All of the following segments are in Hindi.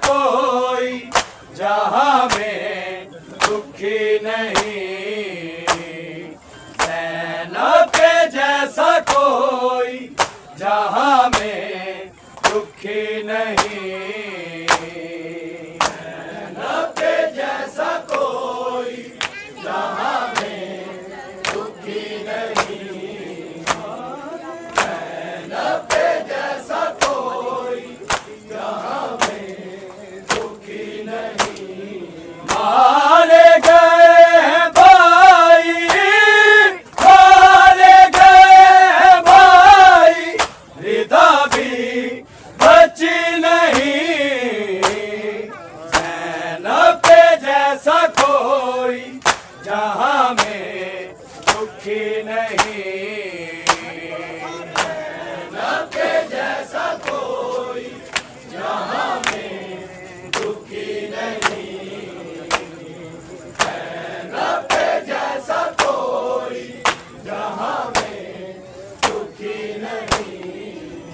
कोई जहाँ में दुखी नहीं, ज़ैनब के जैसा कोई जहाँ में दुखी नहीं, ज़ैनब के जैसा कोई जहाँ में दुखी नहीं, ज़ैनब के जैसा कोई जहाँ में दुखी नहीं। मारे गए भाई, मारे गए भाई, रिदा भी बची नहीं, ज़ैनब के जैसा कोई जहाँ में दुखी नहीं, ज़ैनब के जैसा कोई जहाँ में दुखी नहीं, ज़ैनब के जैसा कोई जहाँ में दुखी नहीं।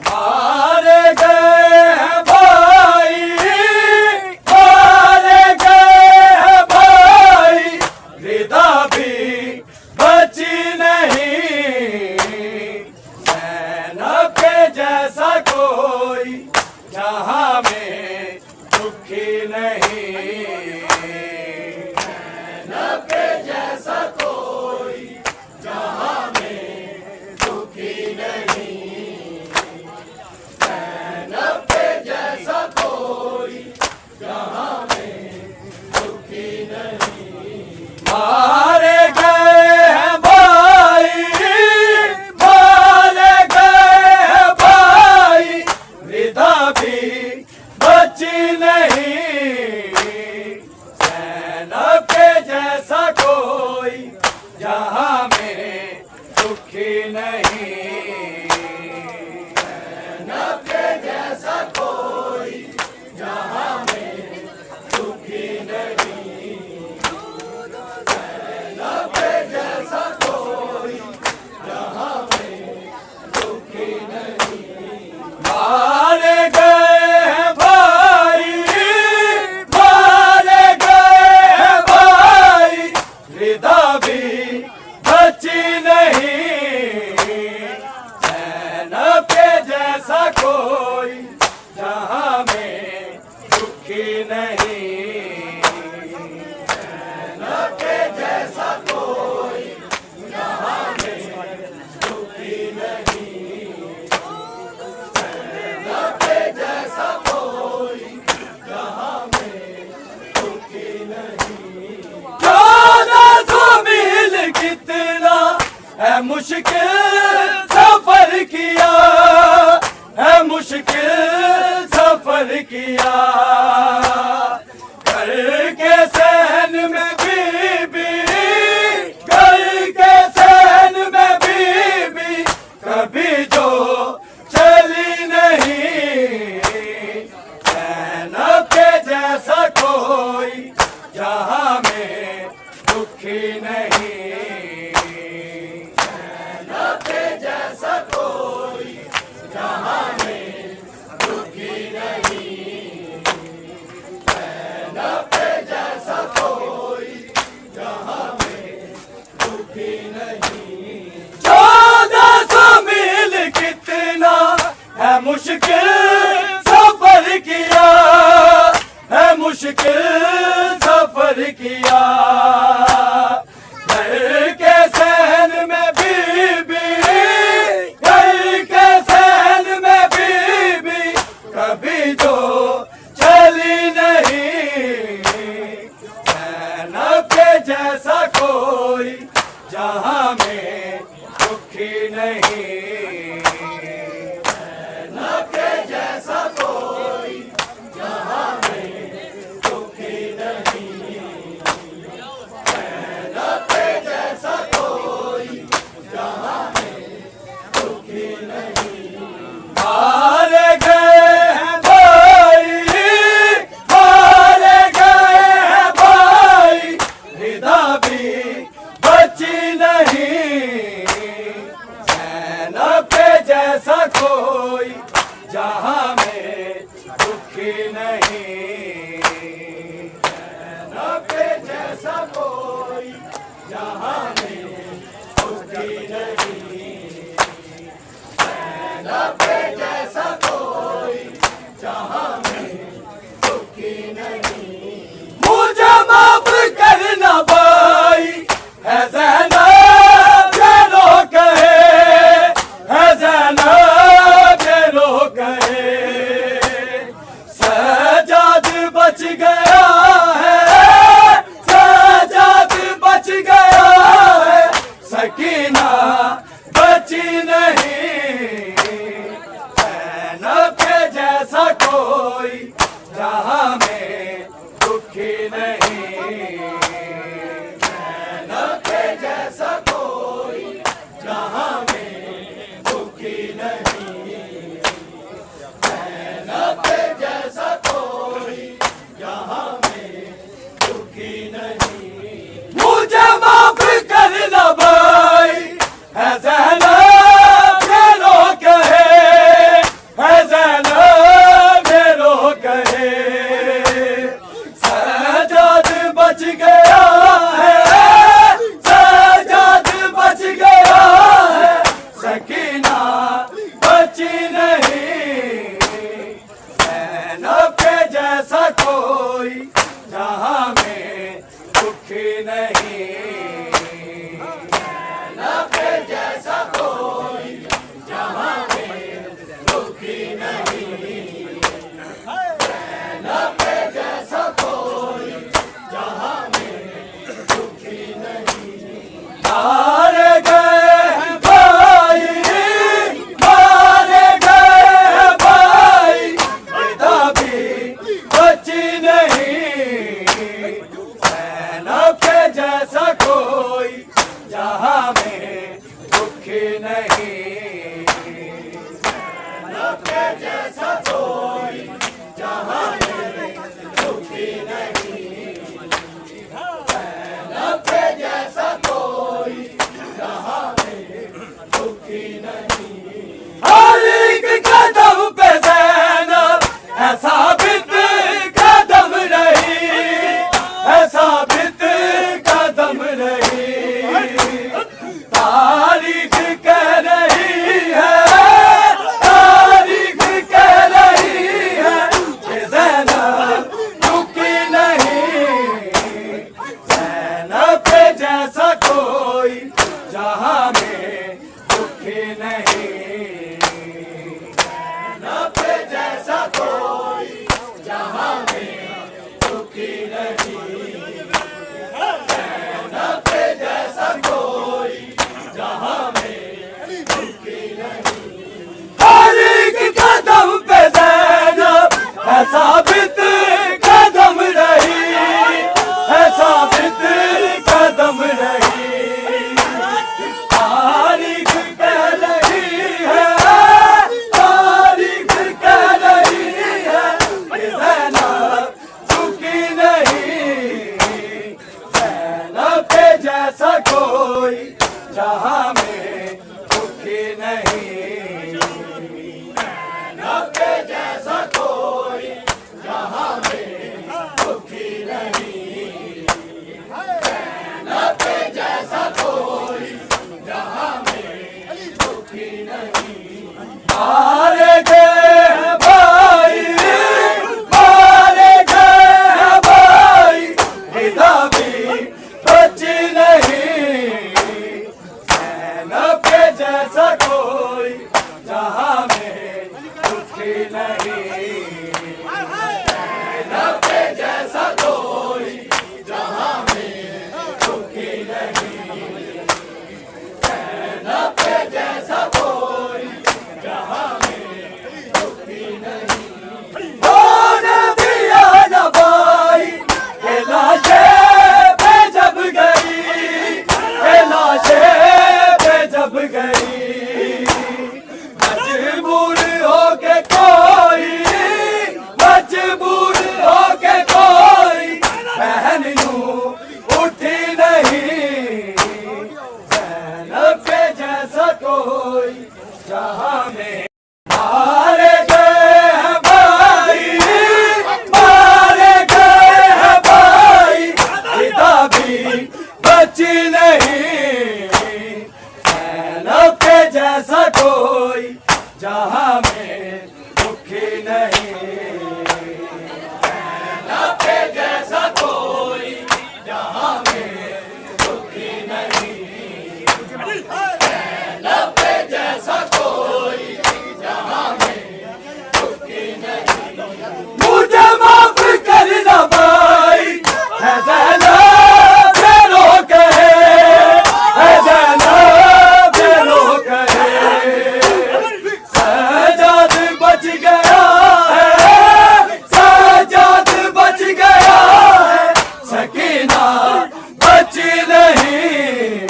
मारे गए भाई, मारे गए भाई, रिदा भी बची नहीं, ज़ैनब के जैसा कोई जहाँ में दुखी नहीं, ज़ैनब के जैसा कोई जहाँ में दुखी नहीं, ज़ैनब के जैसा कोई जहाँ में दुखी नहीं। मारे गए भाई, मारे गए भाई, रिदा भी बची नहीं, ज़ैनब के जैसा कोई जहाँ में दुखी नहीं, ज़ैनब के जैसा कोई जहाँ में दुखी नहीं, ज़ैनब के जैसा कोई जहाँ में दुखी नहीं। मारे गए भाई, मारे गए भाई, रिदा भी बची नहीं, ज़ैनब के जैसा कोई जहाँ में दुखी नहीं, ज़ैनब के जैसा कोई जहाँ में दुखी नहीं, ज़ैनब के जैसा कोई जहाँ में दुखी नहीं। 1400 मील कितना है मुश्किल सफर किया, है मुश्किल सफर किया, घर के सहन में बीबी, घर के सहन में बीबी, कभी जो चली नहीं, ज़ैनब के जैसा कोई जहाँ में दुखी नहीं, ज़ैनब के जैसा कोई जहाँ में दुखी नहीं, ज़ैनब के जैसा कोई जहाँ में दुखी नहीं। 1400 मील कितना है मुश्किल सफर किया, है मुश्किल सफर किया, घर के सहन में बीबी, घर के सहन में बीबी, कभी जो चली नहीं, ज़ैनब के जैसा कोई जहाँ में दुखी नहीं, ज़ैनब के जैसा कोई जहाँ में दुखी नहीं, ज़ैनब के जैसा कोई जहाँ में दुखी नहीं। मारे गए भाई, मारे गए भाई, रिदा भी बची नहीं, ज़ैनब के जैसा कोई जहाँ में दुखी दुखी नहीं। जैनब के जैसा कोई जहां में दुखी नहीं। जैनब के जैसा कोई जहां में दुखी नहीं। मुझे माफ करना भाई है ज़ैनब के लोग कहे, है ज़ैनब के लोग कहे। सजाद बच गया है, सजाद बच गया है, सकीना बची नहीं। ज़ैनब के जैसा कोई जहां में दुखी नहीं। ज़ैनब के जैसा कोई जहां में दुखी नहीं। ज़ैनब के जैसा कोई जहां में दुखी नहीं। मुझे माफ करना भाई है ज़ैनब के लोग कहे, है ज़ैनब के लोग कहे। सजाद बच गया है, सजाद बच गया है, सकीना बची नहीं। ज़ैनब के जैसा कोई जहां में दुखी नहीं। ज़ैनब के जैसा कोई जहां में दुखी नहीं। ज़ैनब के जैसा कोई जहां में दुखी नहीं। मारे गए हैं भाई, मारे गए हैं भाई, पिता भी बची नहीं। ज़ैनब के जैसा कोई जहां में दुखी नहीं। ज़ैनब के जैसा कोई जहां में दुखी नहीं। ज़ैनब के जैसा कोई जहां में दुखी नहीं। हर एक कदम पे ज़ैनब है साबित कदम रही, है साबित कदम रही। तारीख कह रही है, तारीख कह बच गया है, सजाद बच गया है, सकीना बची नहीं।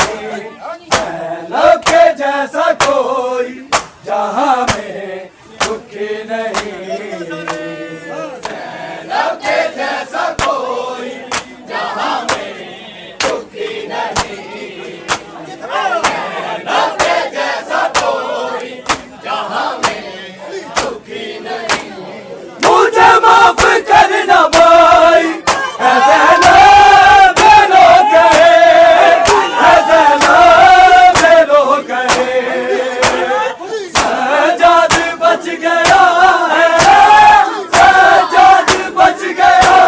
ज़ैनब के जैसा कोई जहां में दुखी नहीं, ज़ैनब के जैसा कोई जहां में दुखी नहीं, ज़ैनब के जैसा कोई जहां में दुखी नहीं। मुझे माफ करना भाई, है ज़ैनब लोग कहे, है ज़ैनब लोग कहे, सजाद बच गया है, सजाद बच गया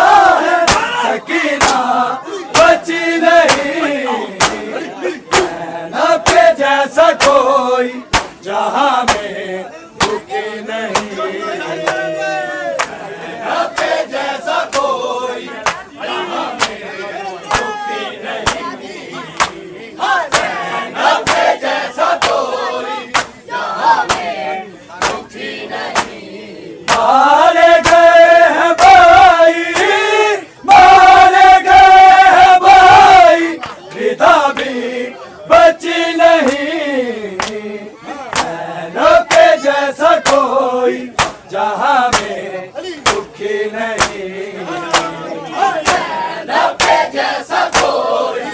है, सकीना बची नहीं। ज़ैनब के जैसा कोई जहां में दुखी नहीं, ज़ैनब के जैसा कोई जहां में दुखी नहीं, ज़ैनब के जैसा कोई जहां में दुखी नहीं। मारे गए हैं भाई, मारे गए हैं भाई, विदा भी बची नहीं। ज़ैनब के जैसा कोई जहां में दुखी नहीं, ज़ैनब के जैसा कोई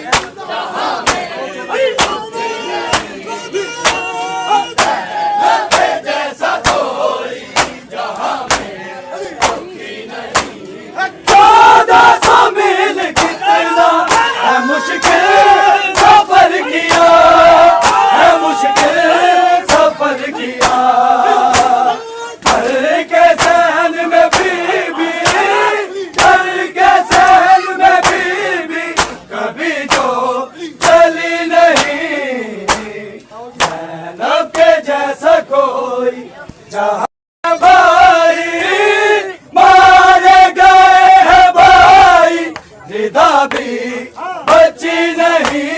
जहां में दुखी नहीं, ज़ैनब के जैसा कोई जहां में दुखी नहीं। 1400 मील कितना है मुश्किल सफर किया, है मुश्किल सफर किया, घर के सहन में बीबी, घर के सहन में बीबी कभी तो चली नहीं। ज़ैनब के जैसा कोई जहां भाई, मारे गए हैं भाई, रिदा भी बची नहीं।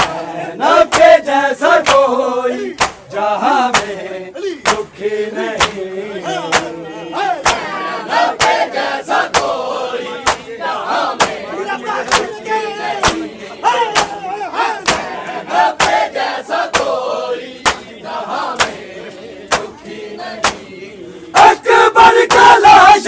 ज़ैनब के जैसा कोई जहां में दुखी नहीं, ज़ैनब के जैसा कोई जहां में दुखी नहीं, ज़ैनब के जैसा कोई जहां में दुखी नहीं। अकबर का लाश